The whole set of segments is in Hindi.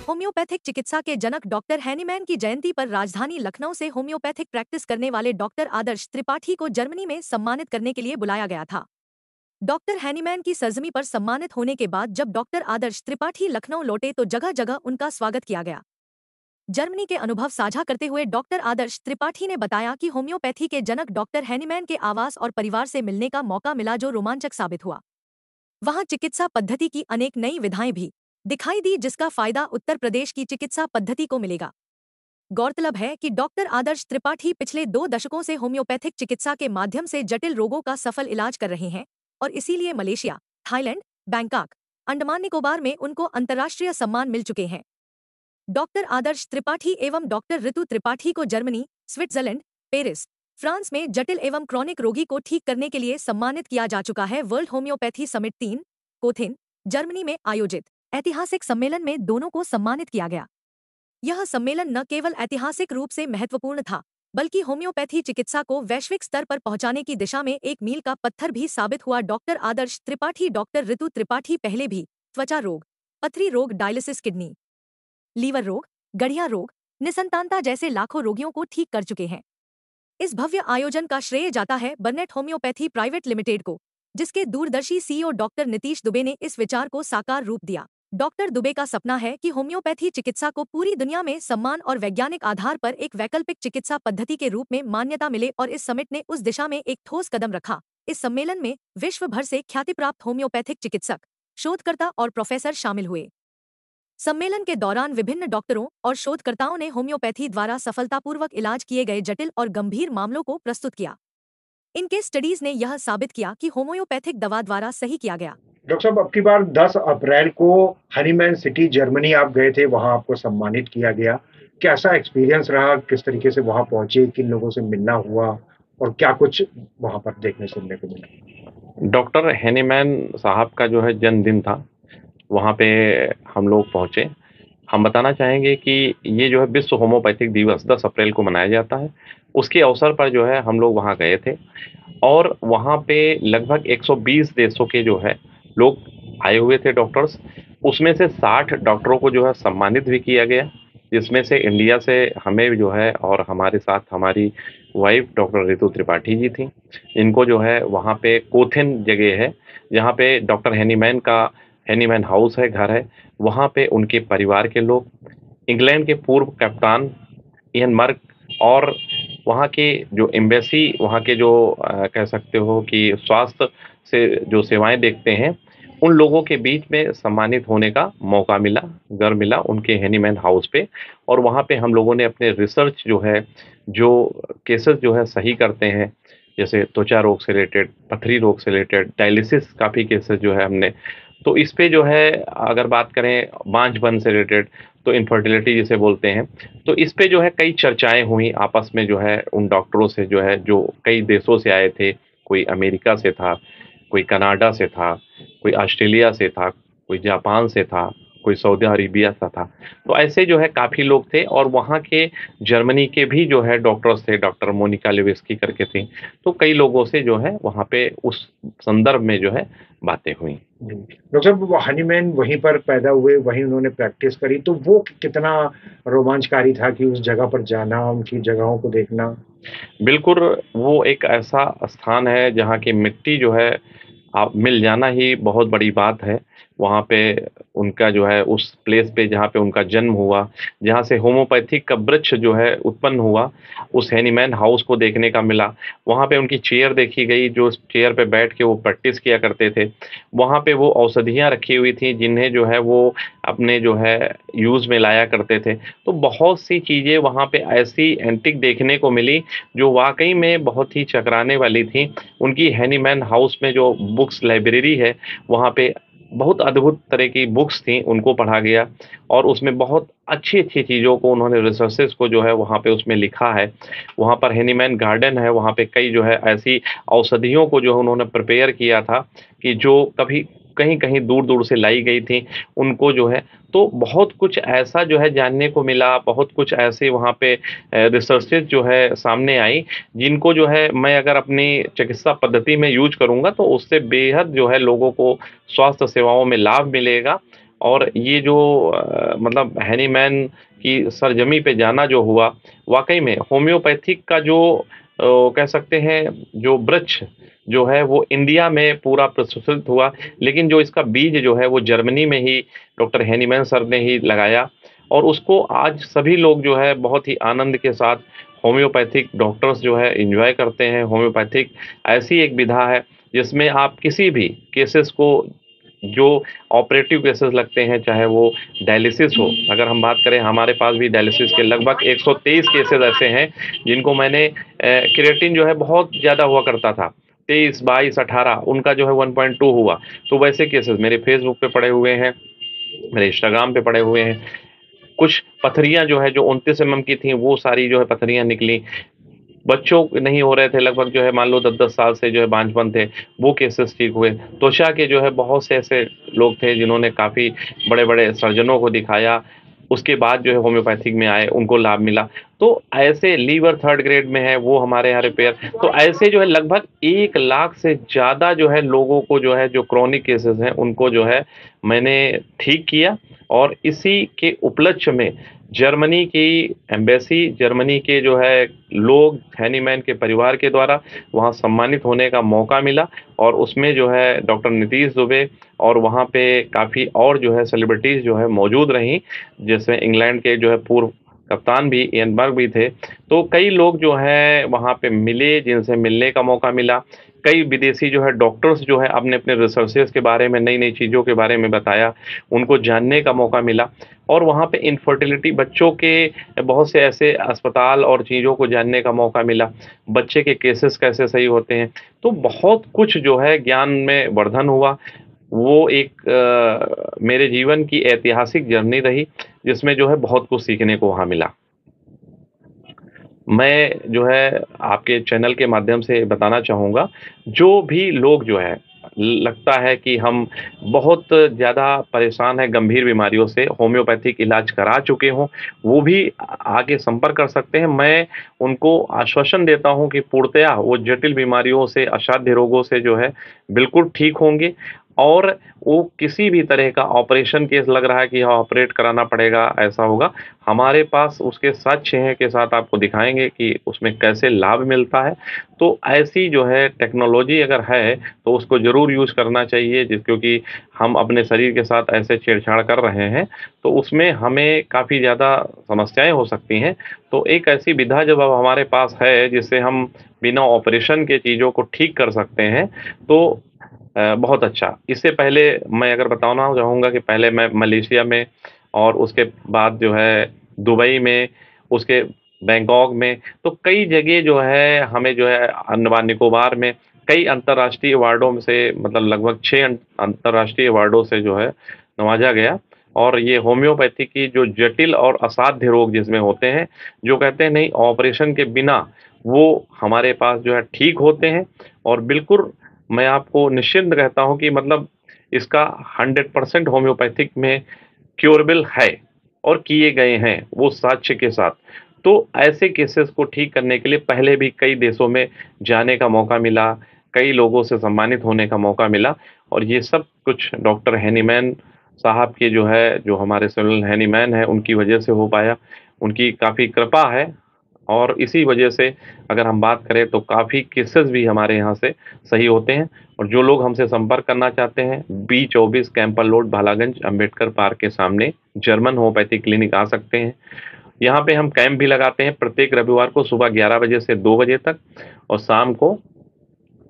होम्योपैथिक चिकित्सा के जनक डॉक्टर हैनीमैन की जयंती पर राजधानी लखनऊ से होम्योपैथिक प्रैक्टिस करने वाले डॉक्टर आदर्श त्रिपाठी को जर्मनी में सम्मानित करने के लिए बुलाया गया था। डॉक्टर हैनीमैन की सरजमी पर सम्मानित होने के बाद जब डॉक्टर आदर्श त्रिपाठी लखनऊ लौटे तो जगह जगह उनका स्वागत किया गया। जर्मनी के अनुभव साझा करते हुए डॉक्टर आदर्श त्रिपाठी ने बताया कि होम्योपैथी के जनक डॉक्टर हैनीमैन के आवास और परिवार से मिलने का मौका मिला, जो रोमांचक साबित हुआ। वहां चिकित्सा पद्धति की अनेक नई विधाएं भी दिखाई दी, जिसका फायदा उत्तर प्रदेश की चिकित्सा पद्धति को मिलेगा। गौरतलब है कि डॉक्टर आदर्श त्रिपाठी पिछले 2 दशकों से होम्योपैथिक चिकित्सा के माध्यम से जटिल रोगों का सफल इलाज कर रहे हैं और इसीलिए Malaysia, Thailand, Bangkok, Andaman Nicobar में उनको अंतर्राष्ट्रीय सम्मान मिल चुके हैं। डॉक्टर आदर्श त्रिपाठी एवं डॉक्टर ऋतु त्रिपाठी को जर्मनी, स्विट्जरलैंड, पेरिस, फ्रांस में जटिल एवं क्रॉनिक रोगी को ठीक करने के लिए सम्मानित किया जा चुका है। World homeopathy summit 3 Köthen, Germany में आयोजित ऐतिहासिक सम्मेलन में दोनों को सम्मानित किया गया। यह सम्मेलन न केवल ऐतिहासिक रूप से महत्वपूर्ण था, बल्कि होम्योपैथी चिकित्सा को वैश्विक स्तर पर पहुंचाने की दिशा में एक मील का पत्थर भी साबित हुआ। डॉक्टर आदर्श त्रिपाठी, डॉक्टर ऋतु त्रिपाठी पहले भी त्वचा रोग, पथरी रोग, डायलिसिस, किडनी, लीवर रोग, गठिया रोग, निसंतानता जैसे लाखों रोगियों को ठीक कर चुके हैं। इस भव्य आयोजन का श्रेय जाता है बर्नेट होम्योपैथी प्राइवेट लिमिटेड को, जिसके दूरदर्शी सीईओ डॉक्टर नीतीश दुबे ने इस विचार को साकार रूप दिया। डॉक्टर दुबे का सपना है कि होम्योपैथी चिकित्सा को पूरी दुनिया में सम्मान और वैज्ञानिक आधार पर एक वैकल्पिक चिकित्सा पद्धति के रूप में मान्यता मिले, और इस समिट ने उस दिशा में एक ठोस कदम रखा। इस सम्मेलन में विश्व भर से ख्यातिप्राप्त होम्योपैथिक चिकित्सक, शोधकर्ता और प्रोफेसर शामिल हुए। सम्मेलन के दौरान विभिन्न डॉक्टरों और शोधकर्ताओं ने होम्योपैथी द्वारा सफलतापूर्वक इलाज किए गए जटिल और गंभीर मामलों को प्रस्तुत किया। इनके स्टडीज ने यह साबित किया कि होम्योपैथिक दवा द्वारा सही किया गया। डॉक्टर साहब, अब की बार 10 अप्रैल को हनीमैन सिटी जर्मनी आप गए थे, वहां आपको सम्मानित किया गया। कैसा एक्सपीरियंस रहा? किस तरीके से वहां पहुंचे? किन लोगों से मिलना हुआ और क्या कुछ वहां पर देखने सुनने को मिला? डॉक्टर हैनीमैन साहब का जो है जन्मदिन था, वहाँ पे हम लोग पहुँचे। हम बताना चाहेंगे कि ये जो है विश्व होम्योपैथिक दिवस 10 अप्रैल को मनाया जाता है। उसके अवसर पर जो है हम लोग वहाँ गए थे और वहाँ पे लगभग 120 देशों के जो है लोग आए हुए थे डॉक्टर्स। उसमें से 60 डॉक्टरों को जो है सम्मानित भी किया गया, जिसमें से इंडिया से हमें जो है और हमारे साथ हमारी वाइफ डॉक्टर ऋतु त्रिपाठी जी थी। इनको जो है वहाँ पे कोथेन जगह है, जहाँ पे डॉक्टर हैनीमैन का हैनीमैन हाउस है, घर है। वहाँ पे उनके परिवार के लोग, इंग्लैंड के पूर्व कप्तान इयन मर्क और वहाँ के जो एम्बेसी, वहाँ के जो कह सकते हो कि स्वास्थ्य से जो सेवाएं देखते हैं, उन लोगों के बीच में सम्मानित होने का मौका मिला, गर्व मिला उनके हैनीमैन हाउस पे। और वहाँ पे हम लोगों ने अपने रिसर्च जो है, जो केसेस जो है सही करते हैं, जैसे त्वचा रोग से रिलेटेड, पथरी रोग से रिलेटेड, डायलिसिस काफ़ी केसेस जो है हमने, तो इस पे जो है अगर बात करें बांझपन से रिलेटेड, तो इनफर्टिलिटी जिसे बोलते हैं, तो इस पे जो है कई चर्चाएं हुई आपस में जो है उन डॉक्टरों से जो है, जो कई देशों से आए थे। कोई अमेरिका से था, कोई कनाडा से था, कोई ऑस्ट्रेलिया से था, कोई जापान से था, कोई सऊदी अरेबिया से था। तो ऐसे जो है काफ़ी लोग थे और वहाँ के जर्मनी के भी जो है डॉक्टर्स थे, डॉक्टर मोनिका लेविस्की करके थी। तो कई लोगों से जो है वहाँ पे उस संदर्भ में जो है बातें हुई। डॉक्टर साहब, वो हनीमैन वहीं पर पैदा हुए, वहीं उन्होंने प्रैक्टिस करी, तो वो कितना रोमांचकारी था कि उस जगह पर जाना, उनकी जगहों को देखना? बिल्कुल, वो एक ऐसा स्थान है जहाँ की मिट्टी जो है आप मिल जाना ही बहुत बड़ी बात है। वहाँ पे उनका जो है उस प्लेस पे जहाँ पे उनका जन्म हुआ, जहाँ से होम्योपैथिक का वृक्ष जो है उत्पन्न हुआ, उस हैनीमैन हाउस को देखने का मिला। वहाँ पे उनकी चेयर देखी गई, जो उस चेयर पे बैठ के वो प्रैक्टिस किया करते थे। वहाँ पे वो औषधियाँ रखी हुई थी, जिन्हें जो है वो अपने जो है यूज़ में लाया करते थे। तो बहुत सी चीज़ें वहाँ पे ऐसी एंटिक देखने को मिली, जो वाक़ई में बहुत ही चकराने वाली थी। उनकी हैनीमैन हाउस में जो बुक्स लाइब्रेरी है, वहाँ पे बहुत अद्भुत तरह की बुक्स थी, उनको पढ़ा गया और उसमें बहुत अच्छी-अच्छी चीज़ों को उन्होंने रिसर्चेस को जो है वहाँ पे उसमें लिखा है। वहाँ पर हैनीमैन गार्डन है, वहाँ पे कई जो है ऐसी औषधियों को जो उन्होंने प्रिपेयर किया था कि जो कभी कहीं-कहीं दूर-दूर से लाई गई थी, उनको जो है तो बहुत कुछ ऐसा जो है जानने को मिला, बहुत कुछ ऐसे वहाँ पे रिसर्चेज़ जो है सामने आई, जिनको जो है मैं अगर अपनी चिकित्सा पद्धति में यूज़ करूँगा तो उससे बेहद जो है लोगों को स्वास्थ्य सेवाओं में लाभ मिलेगा। और ये जो मतलब हैनीमैन की सरजमी पे जाना जो हुआ, वाक़ई में होम्योपैथिक का जो कह सकते हैं जो वृक्ष जो है वो इंडिया में पूरा प्रशुसित हुआ, लेकिन जो इसका बीज जो है वो जर्मनी में ही डॉक्टर हैनीमैन सर ने ही लगाया और उसको आज सभी लोग जो है बहुत ही आनंद के साथ होम्योपैथिक डॉक्टर्स जो है एन्जॉय करते हैं। होम्योपैथिक ऐसी एक विधा है जिसमें आप किसी भी केसेस को जो ऑपरेटिव केसेस लगते हैं, चाहे वो डायलिसिस हो, अगर हम बात करें हमारे पास भी डायलिसिस के लगभग 123 केसेस ऐसे हैं जिनको मैंने क्रिएटिन जो है बहुत ज़्यादा हुआ करता था, 23, 22, 18 उनका जो है 1.2 हुआ। तो वैसे केसेस मेरे फेसबुक पे पड़े हुए हैं, मेरे इंस्टाग्राम पे पड़े हुए हैं। कुछ पथरियाँ जो है जो 29 एमएम की थी वो सारी जो है पथरियाँ निकली। बच्चों को नहीं हो रहे थे, लगभग जो है मान लो 10-10 साल से जो है बांझपन थे, वो केसेस ठीक हुए। त्वचा के जो है बहुत से ऐसे लोग थे जिन्होंने काफ़ी बड़े-बड़े सर्जनों को दिखाया, उसके बाद जो है होम्योपैथिक में आए, उनको लाभ मिला। तो ऐसे लीवर 3rd ग्रेड में है, वो हमारे यहाँ रिपेयर तो ऐसे जो है लगभग 1 लाख से ज़्यादा जो है लोगों को जो है जो क्रोनिक केसेस हैं, उनको जो है मैंने ठीक किया और इसी के उपलक्ष्य में जर्मनी की एम्बेसी, जर्मनी के जो है लोग हैनीमैन के परिवार के द्वारा वहाँ सम्मानित होने का मौका मिला और उसमें जो है डॉक्टर नीतीश दुबे और वहाँ पे काफ़ी और जो है सेलिब्रिटीज़ जो है मौजूद रहीं, जिसमें इंग्लैंड के जो है पूर्व कप्तान भी इयन बर्ग भी थे। तो कई लोग जो हैं वहाँ पे मिले, जिनसे मिलने का मौका मिला। कई विदेशी जो है डॉक्टर्स जो है अपने-अपने रिसर्चेज़ के बारे में, नई-नई चीज़ों के बारे में बताया, उनको जानने का मौका मिला और वहाँ पे इनफर्टिलिटी बच्चों के बहुत से ऐसे अस्पताल और चीज़ों को जानने का मौका मिला। बच्चे के केसेस कैसे सही होते हैं, तो बहुत कुछ जो है ज्ञान में वर्धन हुआ। वो एक मेरे जीवन की ऐतिहासिक जर्नी रही, जिसमें जो है बहुत कुछ सीखने को वहाँ मिला। मैं जो है आपके चैनल के माध्यम से बताना चाहूँगा, जो भी लोग जो है लगता है कि हम बहुत ज़्यादा परेशान हैं गंभीर बीमारियों से, होम्योपैथिक इलाज करा चुके हों, वो भी आके संपर्क कर सकते हैं। मैं उनको आश्वासन देता हूँ कि पूर्णतया वो जटिल बीमारियों से, असाध्य रोगों से जो है बिल्कुल ठीक होंगे और वो किसी भी तरह का ऑपरेशन केस लग रहा है कि हाँ, ऑपरेट कराना पड़ेगा, ऐसा होगा, हमारे पास उसके साक्ष्य हैं के साथ आपको दिखाएँगे कि उसमें कैसे लाभ मिलता है। तो ऐसी जो है टेक्नोलॉजी अगर है, तो उसको ज़रूर यूज़ करना चाहिए क्योंकि हम अपने शरीर के साथ ऐसे छेड़छाड़ कर रहे हैं, तो उसमें हमें काफ़ी ज़्यादा समस्याएँ हो सकती हैं। तो एक ऐसी विधा जब अब हमारे पास है, जिससे हम बिना ऑपरेशन के चीज़ों को ठीक कर सकते हैं, तो बहुत अच्छा। इससे पहले मैं अगर बताना चाहूँगा कि पहले मैं मलेशिया में और उसके बाद जो है दुबई में, उसके बैंकॉक में, तो कई जगह जो है हमें जो है अंडमान निकोबार में कई अंतर्राष्ट्रीय अवार्डों में से मतलब लगभग 6 अंतर्राष्ट्रीय अवार्डों से जो है नवाजा गया और ये होम्योपैथी की जो जटिल और असाध्य रोग जिसमें होते हैं, जो कहते हैं नहीं ऑपरेशन के बिना वो हमारे पास जो है ठीक होते हैं और बिल्कुल मैं आपको निश्चिंत कहता हूँ कि मतलब इसका 100% होम्योपैथिक में क्योरेबल है और किए गए हैं, वो साक्ष्य के साथ। तो ऐसे केसेस को ठीक करने के लिए पहले भी कई देशों में जाने का मौका मिला, कई लोगों से सम्मानित होने का मौका मिला और ये सब कुछ डॉक्टर हैनीमैन साहब के जो है, जो हमारे सैमुअल हैनीमैन हैं, उनकी वजह से हो पाया। उनकी काफ़ी कृपा है और इसी वजह से अगर हम बात करें तो काफ़ी केसेस भी हमारे यहाँ से सही होते हैं और जो लोग हमसे संपर्क करना चाहते हैं, बी24 कैंपल रोड, भालागंज, अंबेडकर पार्क के सामने जर्मन होम्योपैथी क्लिनिक आ सकते हैं। यहाँ पे हम कैंप भी लगाते हैं प्रत्येक रविवार को सुबह 11 बजे से 2 बजे तक और शाम को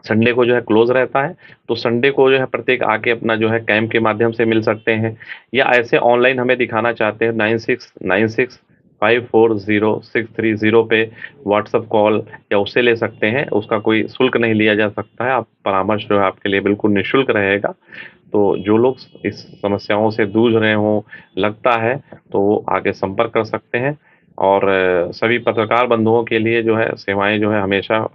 संडे को जो है क्लोज़ रहता है, तो संडे को जो है प्रत्येक आके अपना जो है कैंप के माध्यम से मिल सकते हैं या ऐसे ऑनलाइन हमें दिखाना चाहते हैं 9696540630 पे व्हाट्सएप कॉल या उससे ले सकते हैं, उसका कोई शुल्क नहीं लिया जा सकता है, आप परामर्श जो है आपके लिए बिल्कुल निःशुल्क रहेगा। तो जो लोग इस समस्याओं से जूझ रहे हों, लगता है, तो वो आके संपर्क कर सकते हैं और सभी पत्रकार बंधुओं के लिए जो है सेवाएँ जो है हमेशा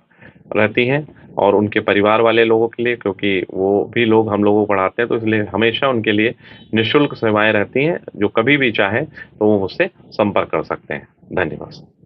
रहती हैं और उनके परिवार वाले लोगों के लिए, क्योंकि वो भी लोग हम लोगों को पढ़ाते हैं, तो इसलिए हमेशा उनके लिए निःशुल्क सेवाएँ रहती हैं। जो कभी भी चाहें तो वो मुझसे संपर्क कर सकते हैं। धन्यवाद।